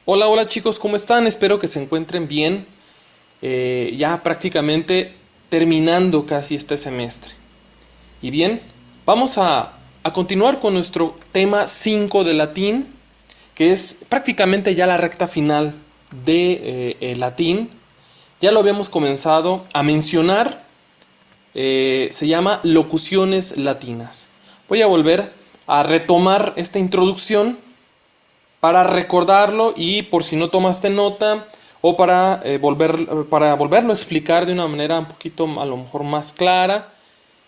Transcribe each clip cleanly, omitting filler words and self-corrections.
Hola, hola chicos, ¿cómo están? Espero que se encuentren bien. Ya prácticamente terminando casi este semestre. Y bien, vamos a continuar con nuestro tema 5 de latín, que es prácticamente ya la recta final de latín. Ya lo habíamos comenzado a mencionar, se llama locuciones latinas. Voy a volver a retomar esta introducción para recordarlo y por si no tomaste nota o para volverlo a explicar de una manera un poquito a lo mejor más clara,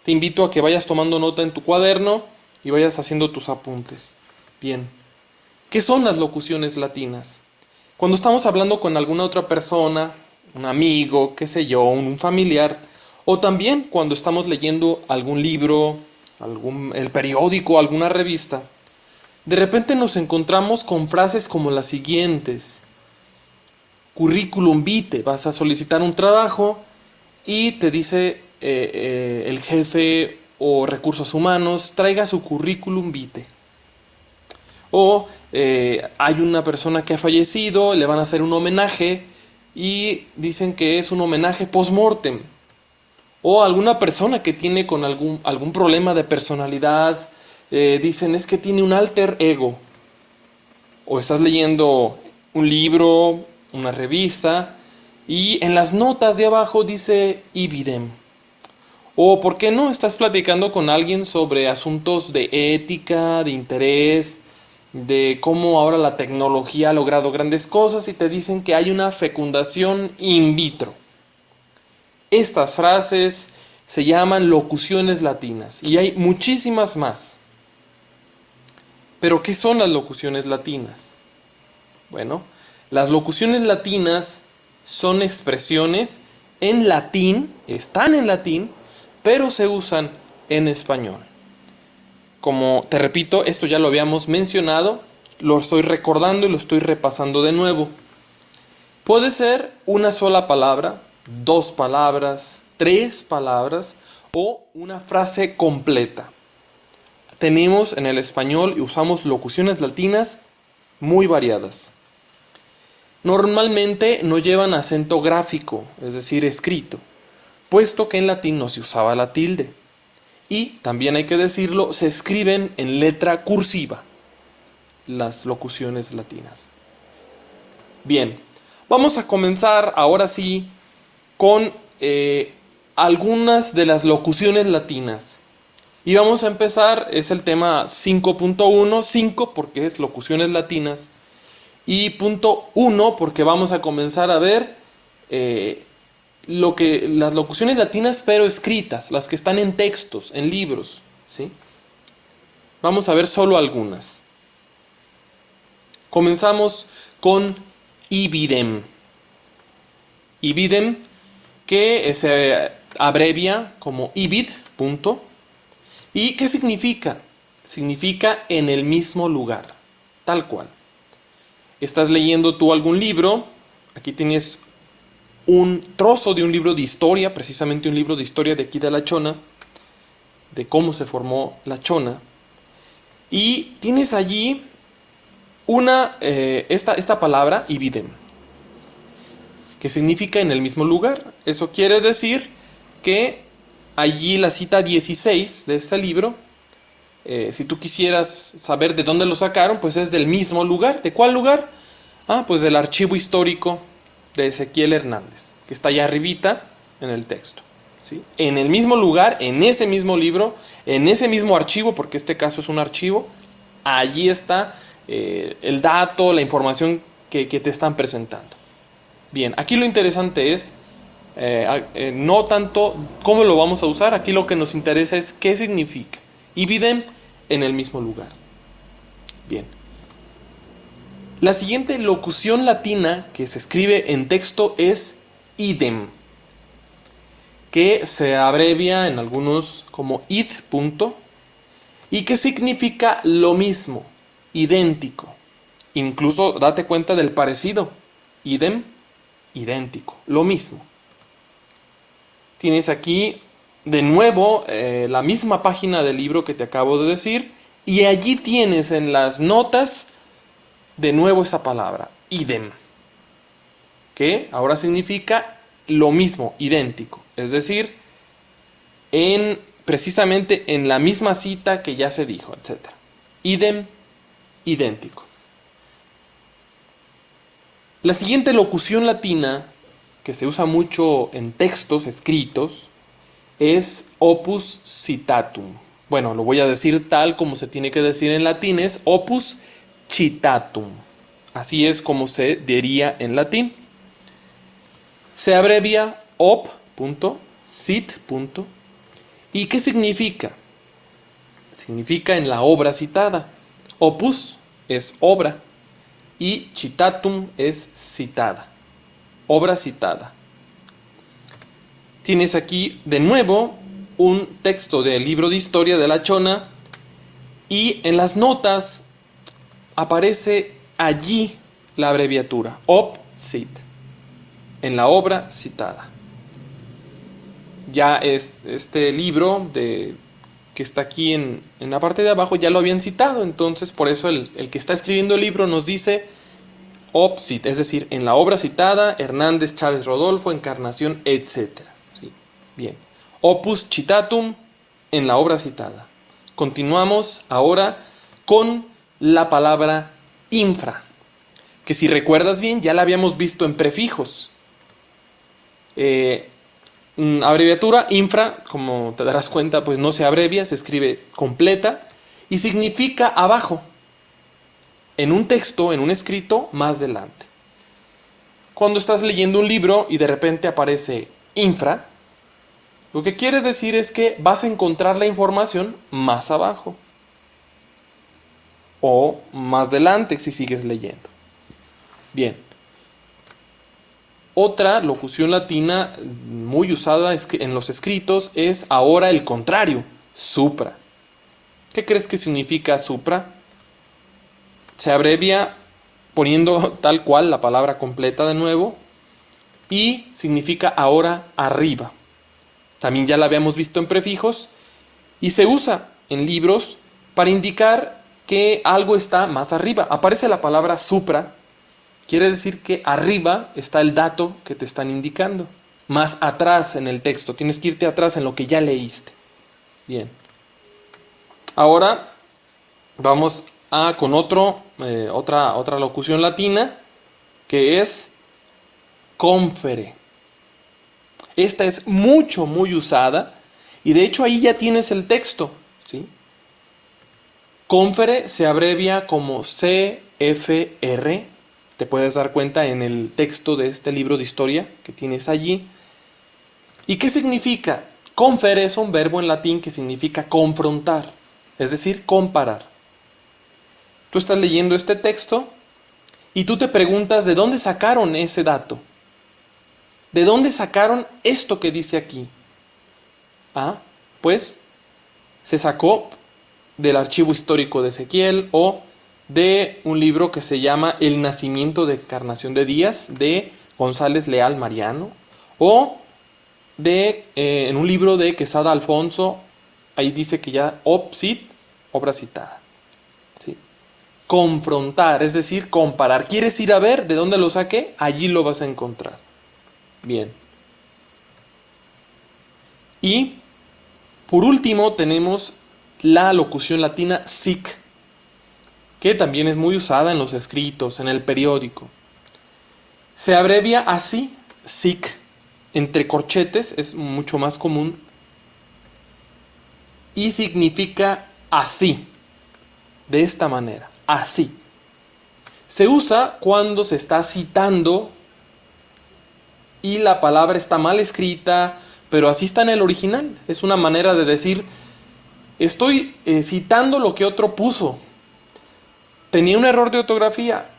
te invito a que vayas tomando nota en tu cuaderno y vayas haciendo tus apuntes. Bien, ¿qué son las locuciones latinas? Cuando estamos hablando con alguna otra persona, un amigo, qué sé yo, un familiar, o también cuando estamos leyendo algún libro, el periódico, alguna revista, de repente nos encontramos con frases como las siguientes. Curriculum vitae, vas a solicitar un trabajo y te dice el jefe o recursos humanos, traiga su curriculum vitae. O hay una persona que ha fallecido, le van a hacer un homenaje y dicen que es un homenaje post-mortem. O alguna persona que tiene con algún problema de personalidad, dicen es que tiene un alter ego. O estás leyendo un libro, una revista, y en las notas de abajo dice ibidem. O por qué no estás platicando con alguien sobre asuntos de ética, de interés, de cómo ahora la tecnología ha logrado grandes cosas y te dicen que hay una fecundación in vitro. Estas frases se llaman locuciones latinas y hay muchísimas más. Pero ¿qué son las locuciones latinas? Bueno, las locuciones latinas son expresiones en latín, están en latín, pero se usan en español. Como te repito, esto ya lo habíamos mencionado, lo estoy recordando y lo estoy repasando de nuevo. Puede ser una sola palabra, dos palabras, tres palabras o una frase completa. Tenemos en el español y usamos locuciones latinas muy variadas. Normalmente no llevan acento gráfico, es decir, escrito, puesto que en latín no se usaba la tilde. Y, también hay que decirlo, se escriben en letra cursiva las locuciones latinas. Bien, vamos a comenzar ahora sí con algunas de las locuciones latinas. Y vamos a empezar, es el tema 5.1, 5 porque es locuciones latinas. Y punto 1 porque vamos a comenzar a ver las locuciones latinas pero escritas, las que están en textos, en libros, ¿sí? Vamos a ver solo algunas. Comenzamos con ibidem. Ibidem, que se abrevia como ibid, punto. ¿Y qué significa? Significa en el mismo lugar, tal cual. Estás leyendo tú algún libro, aquí tienes un trozo de un libro de historia, precisamente un libro de historia de aquí de La Chona, de cómo se formó La Chona, y tienes allí esta palabra, ibidem, que significa en el mismo lugar. Eso quiere decir que allí la cita 16 de este libro, si tú quisieras saber de dónde lo sacaron, pues es del mismo lugar. ¿De cuál lugar? Pues del archivo histórico de Ezequiel Hernández, que está allá arribita en el texto, ¿sí? En el mismo lugar, en ese mismo libro, en ese mismo archivo, porque este caso es un archivo, allí está el dato, la información que te están presentando. Bien, aquí lo interesante es no tanto cómo lo vamos a usar, aquí lo que nos interesa es qué significa. Ibidem, en el mismo lugar. Bien. La siguiente locución latina que se escribe en texto es idem, que se abrevia en algunos como id, punto, y que significa lo mismo, idéntico. Incluso date cuenta del parecido. Idem, idéntico, lo mismo. Tienes aquí de nuevo la misma página del libro que te acabo de decir y allí tienes en las notas de nuevo esa palabra, idem, que ahora significa lo mismo, idéntico. Es decir, precisamente en la misma cita que ya se dijo, etc. Idem, idéntico. La siguiente locución latina, que se usa mucho en textos escritos, es opus citatum. Bueno, lo voy a decir tal como se tiene que decir en latín, es opus citatum. Así es como se diría en latín. Se abrevia op. Cit. ¿Y qué significa? Significa en la obra citada. Opus es obra y citatum es citada. Obra citada. Tienes aquí de nuevo un texto del libro de historia de la Chona y en las notas aparece allí la abreviatura op cit en la obra citada. Ya este libro que está aquí en la parte de abajo ya lo habían citado, entonces por eso el que está escribiendo el libro nos dice op cit, es decir, en la obra citada, Hernández Chávez Rodolfo, Encarnación, etc. ¿Sí? Bien. Opus citatum en la obra citada. Continuamos ahora con la palabra infra, que si recuerdas bien ya la habíamos visto en prefijos. Abreviatura infra, como te darás cuenta, pues no se abrevia, se escribe completa y significa abajo, en un texto, en un escrito, más adelante. Cuando estás leyendo un libro y de repente aparece infra, lo que quiere decir es que vas a encontrar la información más abajo o más adelante si sigues leyendo. Bien. Otra locución latina muy usada en los escritos es ahora el contrario, supra. ¿Qué crees que significa supra? Se abrevia poniendo tal cual la palabra completa de nuevo y significa ahora arriba. También ya la habíamos visto en prefijos y se usa en libros para indicar que algo está más arriba. Aparece la palabra supra. Quiere decir que arriba está el dato que te están indicando. Más atrás en el texto. Tienes que irte atrás en lo que ya leíste. Bien. Ahora vamos con otra locución latina que es confere. Esta es muy usada y de hecho ahí ya tienes el texto, ¿sí? Confere se abrevia como CFR. Te puedes dar cuenta en el texto de este libro de historia que tienes allí. ¿Y qué significa? Confere es un verbo en latín que significa confrontar, es decir, comparar. Tú estás leyendo este texto y tú te preguntas de dónde sacaron ese dato. ¿De dónde sacaron esto que dice aquí? Pues se sacó del archivo histórico de Ezequiel o de un libro que se llama El nacimiento de Encarnación de Díaz de González Leal Mariano o en un libro de Quesada Alfonso, ahí dice que ya op cit, obra citada. ¿Sí? Confrontar, es decir, comparar. ¿Quieres ir a ver de dónde lo saqué? Allí lo vas a encontrar. Bien. Y por último tenemos la locución latina sic, que también es muy usada en los escritos, en el periódico. Se abrevia así, sic, entre corchetes, es mucho más común, y significa así, de esta manera, así. Se usa cuando se está citando y la palabra está mal escrita, pero así está en el original. Es una manera de decir, estoy citando lo que otro puso. Tenía un error de ortografía.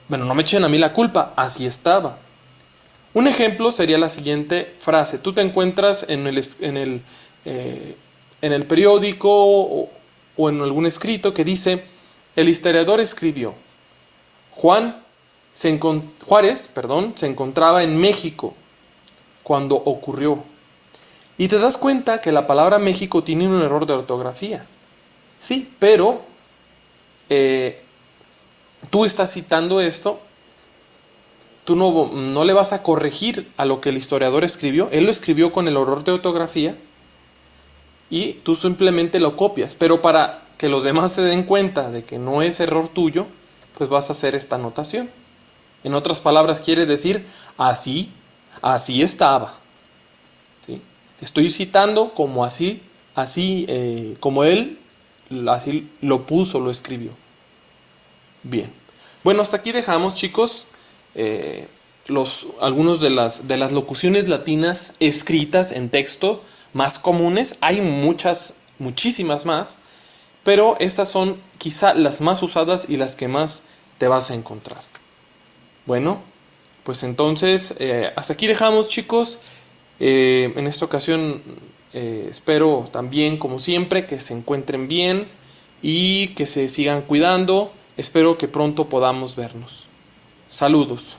Bueno, no me echen a mí la culpa, así estaba. Un ejemplo sería la siguiente frase. Tú te encuentras en el periódico o en algún escrito que dice, el historiador escribió, Juárez se encontraba en México cuando ocurrió. Y te das cuenta que la palabra México tiene un error de ortografía. Sí, pero tú estás citando esto, tú no le vas a corregir a lo que el historiador escribió. Él lo escribió con el error de ortografía y tú simplemente lo copias. Pero para que los demás se den cuenta de que no es error tuyo, pues vas a hacer esta anotación. En otras palabras, quiere decir así, así estaba. ¿Sí? Estoy citando como como él así lo puso, lo escribió. Bien. Bueno, hasta aquí dejamos, chicos, algunos de las locuciones latinas escritas en texto más comunes. Hay muchísimas más, pero estas son quizá las más usadas y las que más te vas a encontrar. Bueno, pues entonces hasta aquí dejamos, chicos. En esta ocasión espero también, como siempre, que se encuentren bien y que se sigan cuidando. Espero que pronto podamos vernos. Saludos.